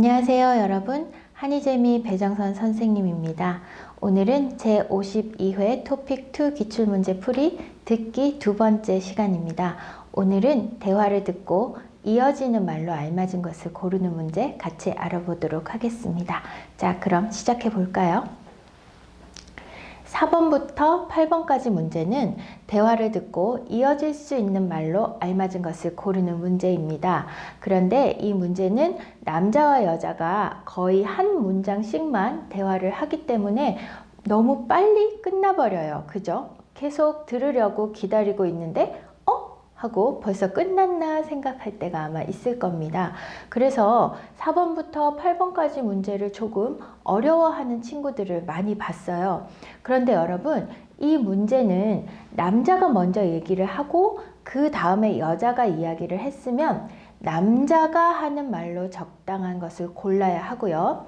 안녕하세요 여러분, 한이재미 배정선 선생님입니다. 오늘은 제52회 토픽2 기출문제 풀이 듣기 두 번째 시간입니다. 오늘은 대화를 듣고 이어지는 말로 알맞은 것을 고르는 문제 같이 알아보도록 하겠습니다. 자, 그럼 시작해 볼까요? 4번부터 8번까지 문제는 대화를 듣고 이어질 수 있는 말로 알맞은 것을 고르는 문제입니다. 그런데 이 문제는 남자와 여자가 거의 한 문장씩만 대화를 하기 때문에 너무 빨리 끝나버려요. 그죠? 계속 들으려고 기다리고 있는데 하고 벌써 끝났나 생각할 때가 아마 있을 겁니다. 그래서 4번부터 8번까지 문제를 조금 어려워하는 친구들을 많이 봤어요. 그런데 여러분, 이 문제는 남자가 먼저 얘기를 하고 그 다음에 여자가 이야기를 했으면 남자가 하는 말로 적당한 것을 골라야 하고요.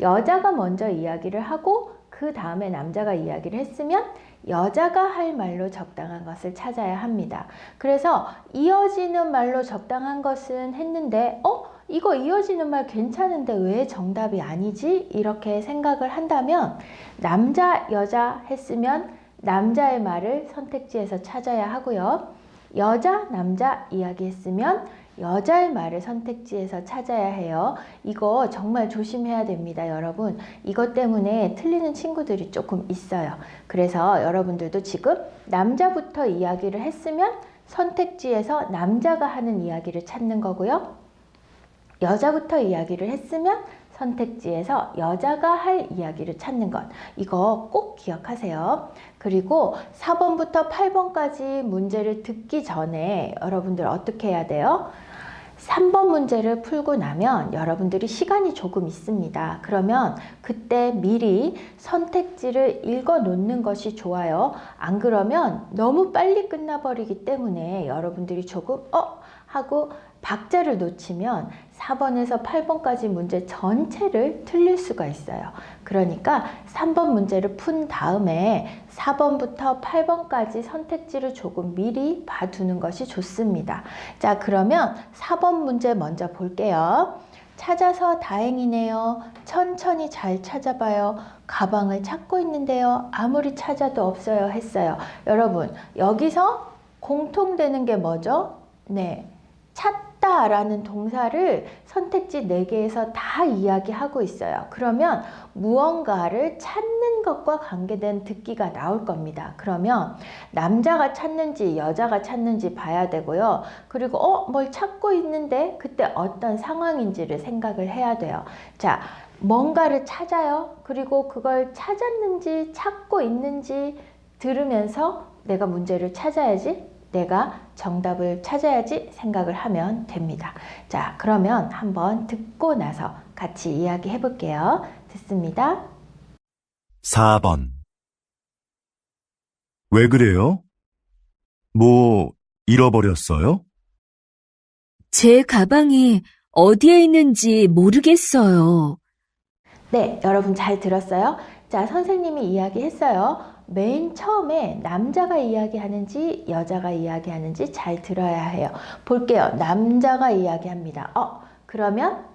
여자가 먼저 이야기를 하고 그 다음에 남자가 이야기를 했으면 여자가 할 말로 적당한 것을 찾아야 합니다. 그래서 이어지는 말로 적당한 것은 했는데 이거 이어지는 말 괜찮은데 왜 정답이 아니지? 이렇게 생각을 한다면 남자, 여자 했으면 남자의 말을 선택지에서 찾아야 하고요. 여자, 남자 이야기했으면 여자의 말을 선택지에서 찾아야 해요. 이거 정말 조심해야 됩니다, 여러분. 이것 때문에 틀리는 친구들이 조금 있어요. 그래서 여러분들도 지금 남자부터 이야기를 했으면 선택지에서 남자가 하는 이야기를 찾는 거고요. 여자부터 이야기를 했으면 선택지에서 여자가 할 이야기를 찾는 것. 이거 꼭 기억하세요. 그리고 4번부터 8번까지 문제를 듣기 전에 여러분들 어떻게 해야 돼요? 3번 문제를 풀고 나면 여러분들이 시간이 조금 있습니다. 그러면 그때 미리 선택지를 읽어 놓는 것이 좋아요. 안 그러면 너무 빨리 끝나버리기 때문에 여러분들이 조금 하고 박자를 놓치면 4번에서 8번까지 문제 전체를 틀릴 수가 있어요. 그러니까 3번 문제를 푼 다음에 4번부터 8번까지 선택지를 조금 미리 봐두는 것이 좋습니다. 자, 그러면 4번 문제 먼저 볼게요. 찾아서 다행이네요. 천천히 잘 찾아봐요. 가방을 찾고 있는데요. 아무리 찾아도 없어요 했어요. 여러분, 여기서 공통되는 게 뭐죠? 네, 찾다라는 동사를 선택지 4개에서 다 이야기하고 있어요. 그러면 무언가를 찾는 것과 관계된 듣기가 나올 겁니다. 그러면 남자가 찾는지 여자가 찾는지 봐야 되고요. 그리고 뭘 찾고 있는데 그때 어떤 상황인지를 생각을 해야 돼요. 자, 뭔가를 찾아요. 그리고 그걸 찾았는지 찾고 있는지 들으면서 내가 문제를 찾아야지, 내가 정답을 찾아야지 생각을 하면 됩니다. 자, 그러면 한번 듣고 나서 같이 이야기해 볼게요. 듣습니다. 4번. 왜 그래요? 뭐 잃어버렸어요? 제 가방이 어디에 있는지 모르겠어요. 네, 여러분 잘 들었어요? 자, 선생님이 이야기했어요. 맨 처음에 남자가 이야기하는지 여자가 이야기하는지 잘 들어야 해요. 볼게요. 남자가 이야기합니다. 그러면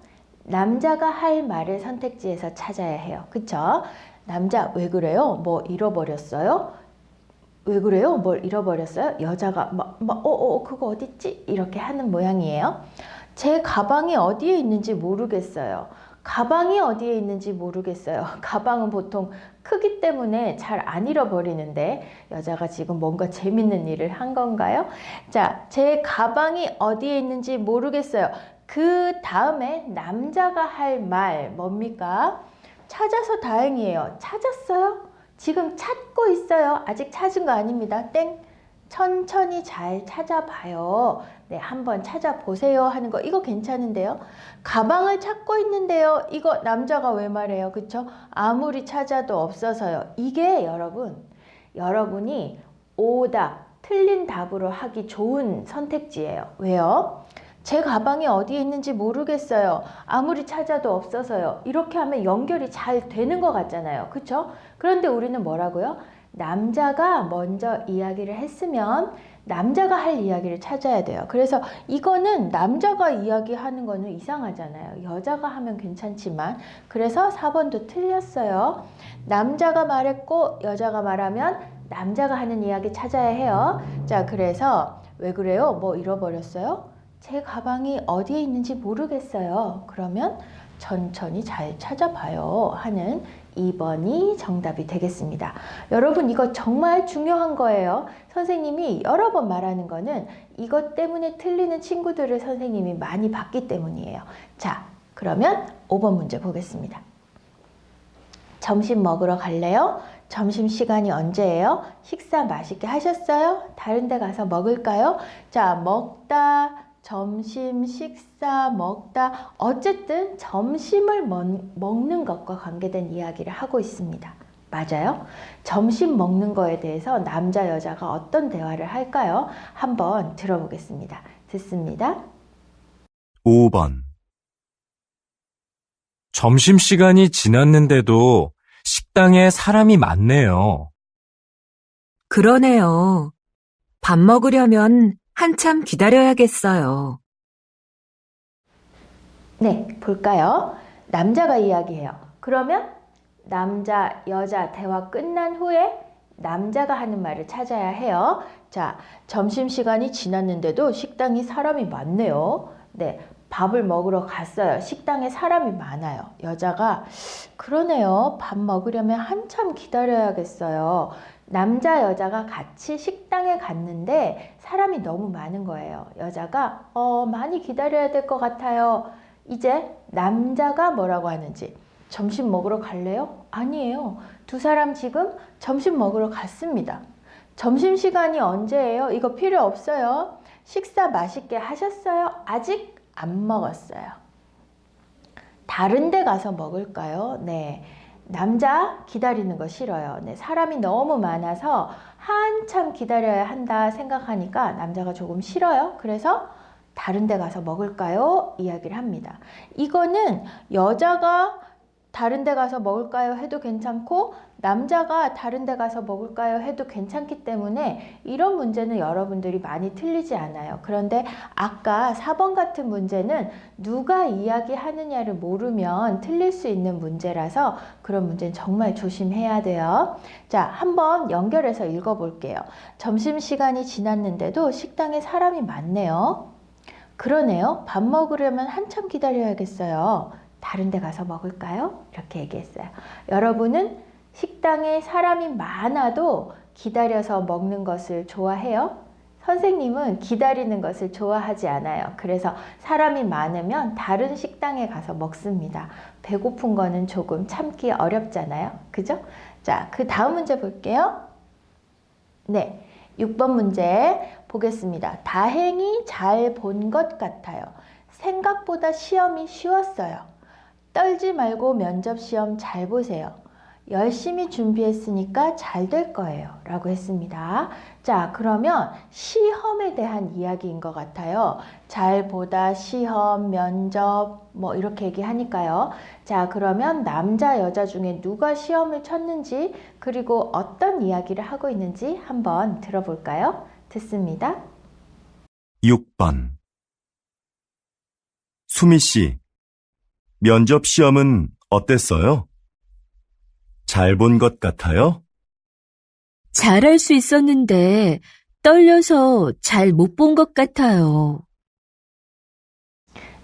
남자가 할 말을 선택지에서 찾아야 해요. 그쵸? 남자, 왜 그래요? 뭐 잃어버렸어요? 왜 그래요? 뭘 잃어버렸어요? 여자가 그거 어딨지? 이렇게 하는 모양이에요. 제 가방이 어디에 있는지 모르겠어요. 가방이 어디에 있는지 모르겠어요. 가방은 보통 크기 때문에 잘 안 잃어버리는데 여자가 지금 뭔가 재밌는 일을 한 건가요? 자, 제 가방이 어디에 있는지 모르겠어요. 그 다음에 남자가 할 말 뭡니까? 찾아서 다행이에요. 찾았어요? 지금 찾고 있어요. 아직 찾은 거 아닙니다. 땡. 천천히 잘 찾아봐요. 네, 한번 찾아보세요 하는 거, 이거 괜찮은데요. 가방을 찾고 있는데요. 이거 남자가 왜 말해요? 그쵸? 아무리 찾아도 없어서요. 이게 여러분이 오답, 틀린 답으로 하기 좋은 선택지예요. 왜요? 제 가방이 어디에 있는지 모르겠어요. 아무리 찾아도 없어서요. 이렇게 하면 연결이 잘 되는 것 같잖아요. 그쵸? 그런데 우리는 뭐라고요? 남자가 먼저 이야기를 했으면 남자가 할 이야기를 찾아야 돼요. 그래서 이거는 남자가 이야기하는 거는 이상하잖아요. 여자가 하면 괜찮지만, 그래서 4번도 틀렸어요. 남자가 말했고 여자가 말하면 남자가 하는 이야기 찾아야 해요. 자, 그래서 왜 그래요? 뭐 잃어버렸어요? 제 가방이 어디에 있는지 모르겠어요. 그러면 천천히 잘 찾아봐요 하는 2번이 정답이 되겠습니다. 여러분, 이거 정말 중요한 거예요. 선생님이 여러 번 말하는 거는 이것 때문에 틀리는 친구들을 선생님이 많이 봤기 때문이에요. 자, 그러면 5번 문제 보겠습니다. 점심 먹으러 갈래요? 점심시간이 언제예요? 식사 맛있게 하셨어요? 다른 데 가서 먹을까요? 자, 먹다, 점심, 식사, 먹다, 어쨌든 점심을 먹는 것과 관계된 이야기를 하고 있습니다. 맞아요? 점심 먹는 거에 대해서 남자, 여자가 어떤 대화를 할까요? 한번 들어보겠습니다. 듣습니다. 5번. 점심시간이 지났는데도 식당에 사람이 많네요. 그러네요. 밥 먹으려면 한참 기다려야겠어요. 네, 볼까요? 남자가 이야기해요. 그러면 남자, 여자 대화 끝난 후에 남자가 하는 말을 찾아야 해요. 자, 점심시간이 지났는데도 식당에 사람이 많네요. 네, 밥을 먹으러 갔어요. 식당에 사람이 많아요. 여자가 그러네요. 밥 먹으려면 한참 기다려야겠어요. 남자, 여자가 같이 식당에 갔는데 사람이 너무 많은 거예요. 여자가 많이 기다려야 될 것 같아요. 이제 남자가 뭐라고 하는지, 점심 먹으러 갈래요? 아니에요. 두 사람 지금 점심 먹으러 갔습니다. 점심시간이 언제예요? 이거 필요 없어요. 식사 맛있게 하셨어요? 아직 안 먹었어요. 다른 데 가서 먹을까요? 네. 남자 기다리는 거 싫어요. 네, 사람이 너무 많아서 한참 기다려야 한다 생각하니까 남자가 조금 싫어요. 그래서 다른 데 가서 먹을까요? 이야기를 합니다. 이거는 여자가 다른 데 가서 먹을까요? 해도 괜찮고 남자가 다른 데 가서 먹을까요? 해도 괜찮기 때문에 이런 문제는 여러분들이 많이 틀리지 않아요. 그런데 아까 4번 같은 문제는 누가 이야기하느냐를 모르면 틀릴 수 있는 문제라서 그런 문제는 정말 조심해야 돼요. 자, 한번 연결해서 읽어볼게요. 점심시간이 지났는데도 식당에 사람이 많네요. 그러네요. 밥 먹으려면 한참 기다려야겠어요. 다른 데 가서 먹을까요? 이렇게 얘기했어요. 여러분은 식당에 사람이 많아도 기다려서 먹는 것을 좋아해요? 선생님은 기다리는 것을 좋아하지 않아요. 그래서 사람이 많으면 다른 식당에 가서 먹습니다. 배고픈 거는 조금 참기 어렵잖아요. 그죠? 자, 그 다음 문제 볼게요. 네, 6번 문제 보겠습니다. 다행히 잘 본 것 같아요. 생각보다 시험이 쉬웠어요. 떨지 말고 면접 시험 잘 보세요. 열심히 준비했으니까 잘 될 거예요. 라고 했습니다. 자, 그러면 시험에 대한 이야기인 것 같아요. 잘 보다, 시험, 면접, 뭐 이렇게 얘기하니까요. 자, 그러면 남자, 여자 중에 누가 시험을 쳤는지, 그리고 어떤 이야기를 하고 있는지 한번 들어볼까요? 듣습니다. 6번. 수미 씨, 면접 시험은 어땠어요? 잘 본 것 같아요? 잘할 수 있었는데 떨려서 잘 못 본 것 같아요.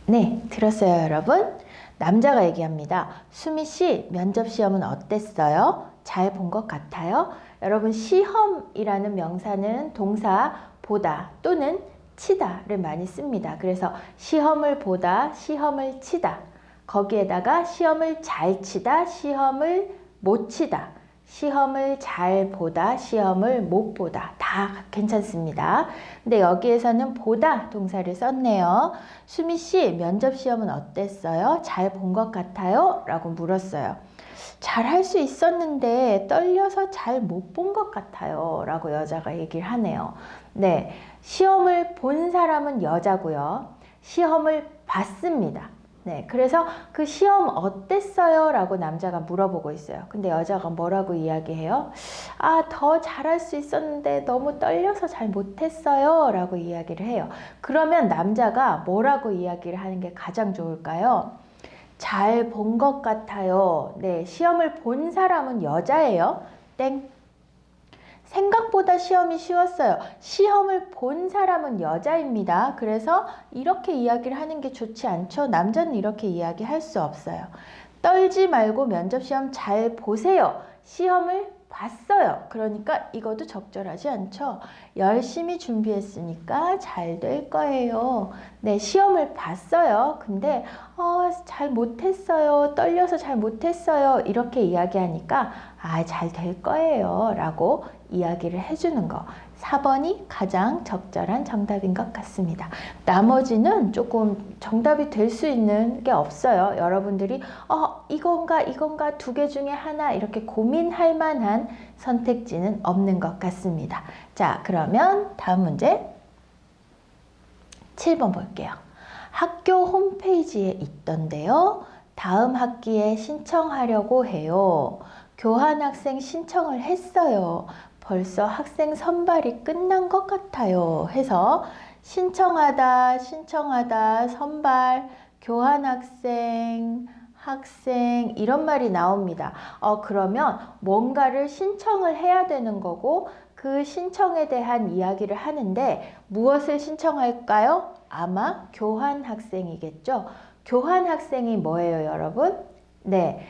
네, 들었어요, 여러분? 남자가 얘기합니다. 수미 씨, 면접 시험은 어땠어요? 잘 본 것 같아요? 여러분, 시험이라는 명사는 동사 보다 또는 치다를 많이 씁니다. 그래서 시험을 보다, 시험을 치다. 거기에다가 시험을 잘 치다, 시험을 못 치다. 시험을 잘 보다, 시험을 못 보다. 다 괜찮습니다. 근데 여기에서는 보다 동사를 썼네요. 수미 씨, 면접 시험은 어땠어요? 잘 본 것 같아요? 라고 물었어요. 잘 할 수 있었는데 떨려서 잘 못 본 것 같아요. 라고 여자가 얘기를 하네요. 네, 시험을 본 사람은 여자고요. 시험을 봤습니다. 네, 그래서 그 시험 어땠어요? 라고 남자가 물어보고 있어요. 근데 여자가 뭐라고 이야기해요? 아, 더 잘할 수 있었는데 너무 떨려서 잘 못했어요. 라고 이야기를 해요. 그러면 남자가 뭐라고 이야기를 하는 게 가장 좋을까요? 잘 본 것 같아요. 네, 시험을 본 사람은 여자예요. 땡. 생각보다 시험이 쉬웠어요. 시험을 본 사람은 여자입니다. 그래서 이렇게 이야기를 하는 게 좋지 않죠? 남자는 이렇게 이야기할 수 없어요. 떨지 말고 면접시험 잘 보세요. 시험을 봤어요. 그러니까 이것도 적절하지 않죠? 열심히 준비했으니까 잘 될 거예요. 네, 시험을 봤어요. 근데 잘 못했어요. 떨려서 잘 못했어요. 이렇게 이야기하니까 잘 될 거예요. 라고 이야기를 해주는 거. 4번이 가장 적절한 정답인 것 같습니다. 나머지는 조금 정답이 될 수 있는 게 없어요. 여러분들이 이건가 두 개 중에 하나 이렇게 고민할 만한 선택지는 없는 것 같습니다. 자, 그러면 다음 문제 7번 볼게요. 학교 홈페이지에 있던데요. 다음 학기에 신청하려고 해요. 교환학생 신청을 했어요. 벌써 학생 선발이 끝난 것 같아요. 해서 신청하다, 선발, 교환학생, 학생 이런 말이 나옵니다. 그러면 뭔가를 신청을 해야 되는 거고 그 신청에 대한 이야기를 하는데 무엇을 신청할까요? 아마 교환학생이겠죠. 교환학생이 뭐예요, 여러분? 네,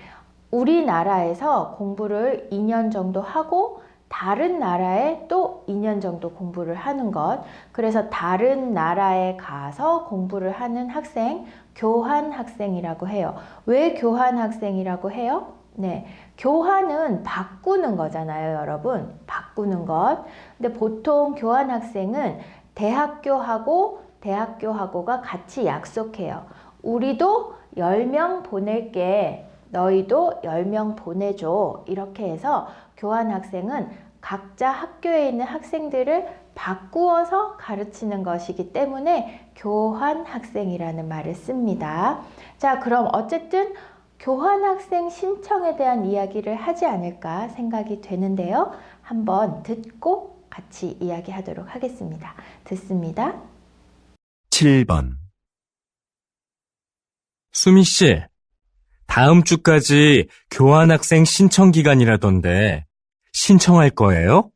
우리나라에서 공부를 2년 정도 하고 다른 나라에 또 2년 정도 공부를 하는 것. 그래서 다른 나라에 가서 공부를 하는 학생, 교환학생이라고 해요. 왜 교환학생이라고 해요? 네, 교환은 바꾸는 거잖아요, 여러분. 바꾸는 것. 근데 보통 교환학생은 대학교하고가 같이 약속해요. 우리도 10명 보낼게. 너희도 10명 보내줘. 이렇게 해서 교환학생은 각자 학교에 있는 학생들을 바꾸어서 가르치는 것이기 때문에 교환학생이라는 말을 씁니다. 자, 그럼 어쨌든 교환학생 신청에 대한 이야기를 하지 않을까 생각이 되는데요. 한번 듣고 같이 이야기하도록 하겠습니다. 듣습니다. 7번. 수미 씨, 다음 주까지 교환학생 신청 기간이라던데 신청할 거예요?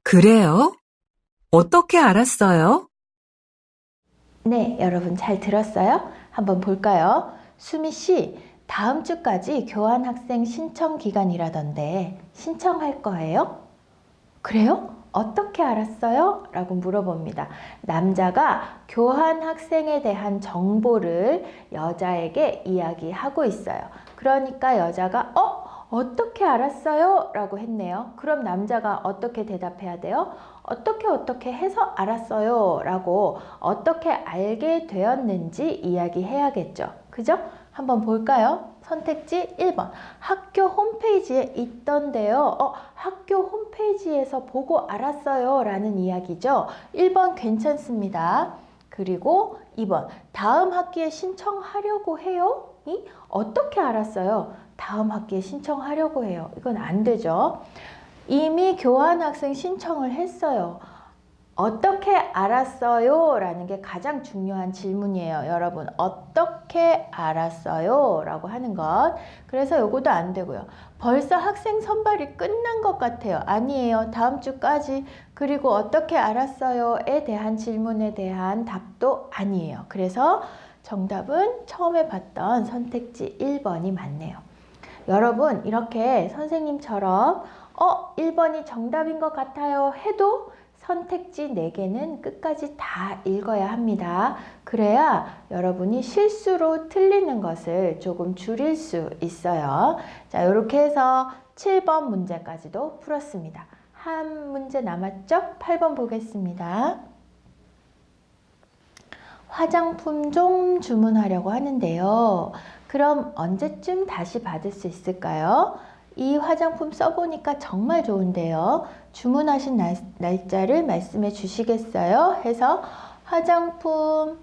그래요? 어떻게 알았어요? 네, 여러분 잘 들었어요? 한번 볼까요? 수미 씨, 다음 주까지 교환학생 신청 기간이라던데 신청할 거예요? 그래요? 어떻게 알았어요? 라고 물어봅니다. 남자가 교환학생에 대한 정보를 여자에게 이야기하고 있어요. 그러니까 여자가 어떻게 알았어요? 라고 했네요. 그럼 남자가 어떻게 대답해야 돼요? 어떻게 해서 알았어요? 라고 어떻게 알게 되었는지 이야기해야겠죠. 그죠? 한번 볼까요? 선택지 1번. 학교 홈페이지에 있던데요. 학교 홈페이지에서 보고 알았어요. 라는 이야기죠. 1번 괜찮습니다. 그리고 2번. 다음 학기에 신청하려고 해요? 어떻게 알았어요? 다음 학기에 신청하려고 해요. 이건 안 되죠. 이미 교환학생 신청을 했어요. 어떻게 알았어요? 라는 게 가장 중요한 질문이에요. 여러분, 어떻게 알았어요? 라고 하는 것. 그래서 요거도 안 되고요. 벌써 학생 선발이 끝난 것 같아요. 아니에요. 다음 주까지. 그리고 어떻게 알았어요?에 대한 질문에 대한 답도 아니에요. 그래서 정답은 처음에 봤던 선택지 1번이 맞네요. 여러분, 이렇게 선생님처럼 1번이 정답인 것 같아요 해도 선택지 4개는 끝까지 다 읽어야 합니다. 그래야 여러분이 실수로 틀리는 것을 조금 줄일 수 있어요. 자, 이렇게 해서 7번 문제까지도 풀었습니다. 한 문제 남았죠? 8번 보겠습니다. 화장품 좀 주문하려고 하는데요. 그럼 언제쯤 다시 받을 수 있을까요? 이 화장품 써보니까 정말 좋은데요. 주문하신 날짜를 말씀해 주시겠어요? 해서 화장품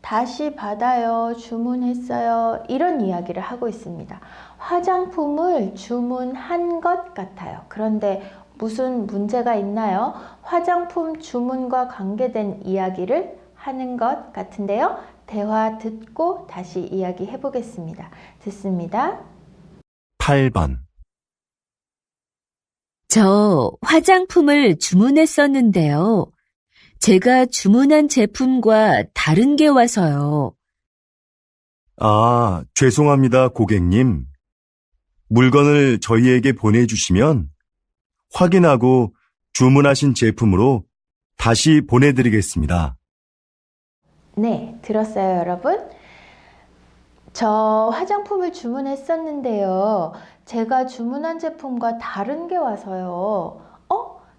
다시 받아요, 주문했어요, 이런 이야기를 하고 있습니다. 화장품을 주문한 것 같아요. 그런데 무슨 문제가 있나요? 화장품 주문과 관계된 이야기를 하는 것 같은데요. 대화 듣고 다시 이야기해 보겠습니다. 듣습니다. 8번, 저 화장품을 주문했었는데요. 제가 주문한 제품과 다른 게 와서요. 아, 죄송합니다, 고객님. 물건을 저희에게 보내주시면 확인하고 주문하신 제품으로 다시 보내드리겠습니다. 네, 들었어요, 여러분? 저 화장품을 주문했었는데요. 제가 주문한 제품과 다른 게 와서요.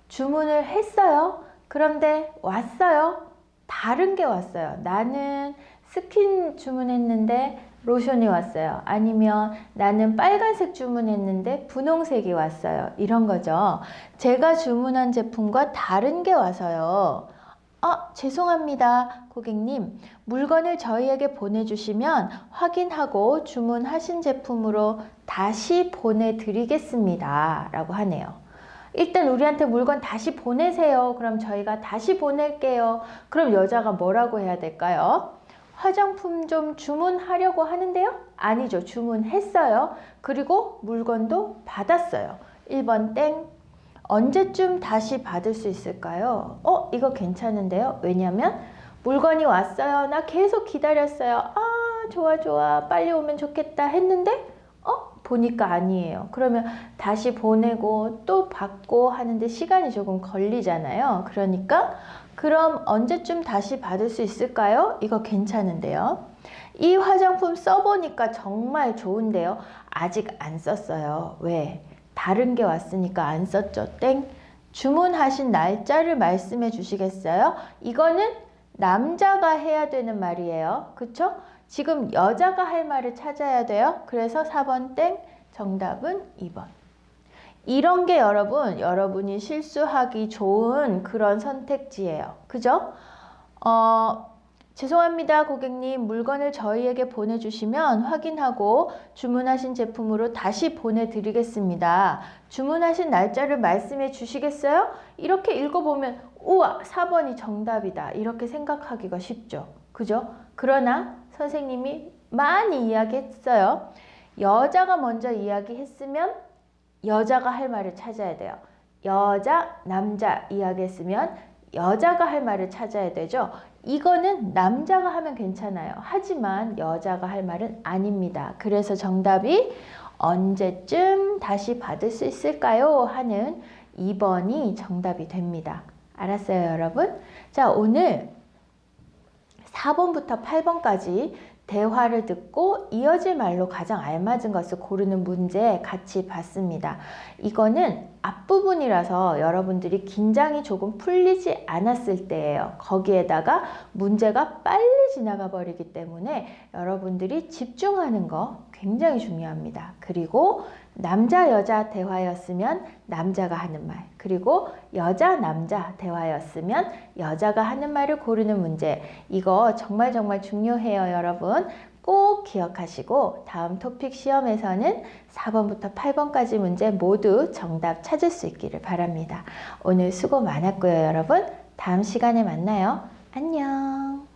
주문을 했어요. 그런데 왔어요. 다른 게 왔어요. 나는 스킨 주문했는데 로션이 왔어요. 아니면 나는 빨간색 주문했는데 분홍색이 왔어요. 이런 거죠. 제가 주문한 제품과 다른 게 와서요. 죄송합니다, 고객님. 물건을 저희에게 보내주시면 확인하고 주문하신 제품으로 다시 보내드리겠습니다. 라고 하네요. 일단 우리한테 물건 다시 보내세요. 그럼 저희가 다시 보낼게요. 그럼 여자가 뭐라고 해야 될까요? 화장품 좀 주문하려고 하는데요? 아니죠. 주문했어요. 그리고 물건도 받았어요. 1번 땡. 언제쯤 다시 받을 수 있을까요? 이거 괜찮은데요? 왜냐면 물건이 왔어요. 나 계속 기다렸어요. 좋아, 좋아. 빨리 오면 좋겠다 했는데 보니까 아니에요. 그러면 다시 보내고 또 받고 하는데 시간이 조금 걸리잖아요. 그러니까 그럼 언제쯤 다시 받을 수 있을까요? 이거 괜찮은데요. 이 화장품 써보니까 정말 좋은데요. 아직 안 썼어요. 왜? 다른 게 왔으니까 안 썼죠. 땡. 주문하신 날짜를 말씀해 주시겠어요? 이거는 남자가 해야 되는 말이에요. 그쵸? 지금 여자가 할 말을 찾아야 돼요. 그래서 4번 땡, 정답은 2번. 이런 게 여러분이 실수하기 좋은 그런 선택지예요. 그죠? 죄송합니다, 고객님. 물건을 저희에게 보내주시면 확인하고 주문하신 제품으로 다시 보내드리겠습니다. 주문하신 날짜를 말씀해 주시겠어요? 이렇게 읽어보면 우와, 4번이 정답이다. 이렇게 생각하기가 쉽죠. 그죠? 그러나 선생님이 많이 이야기했어요. 여자가 먼저 이야기했으면 여자가 할 말을 찾아야 돼요. 여자, 남자 이야기했으면 여자가 할 말을 찾아야 되죠. 이거는 남자가 하면 괜찮아요. 하지만 여자가 할 말은 아닙니다. 그래서 정답이 언제쯤 다시 받을 수 있을까요? 하는 2번이 정답이 됩니다. 알았어요, 여러분? 자, 오늘 4번부터 8번까지 대화를 듣고 이어질 말로 가장 알맞은 것을 고르는 문제 같이 봤습니다. 이거는 앞부분이라서 여러분들이 긴장이 조금 풀리지 않았을 때예요. 거기에다가 문제가 빨리 지나가 버리기 때문에 여러분들이 집중하는 거 굉장히 중요합니다. 그리고 남자 여자 대화였으면 남자가 하는 말, 그리고 여자 남자 대화였으면 여자가 하는 말을 고르는 문제, 이거 정말 중요해요. 여러분 꼭 기억하시고 다음 토픽 시험에서는 4번부터 8번까지 문제 모두 정답 찾을 수 있기를 바랍니다. 오늘 수고 많았고요, 여러분. 다음 시간에 만나요. 안녕.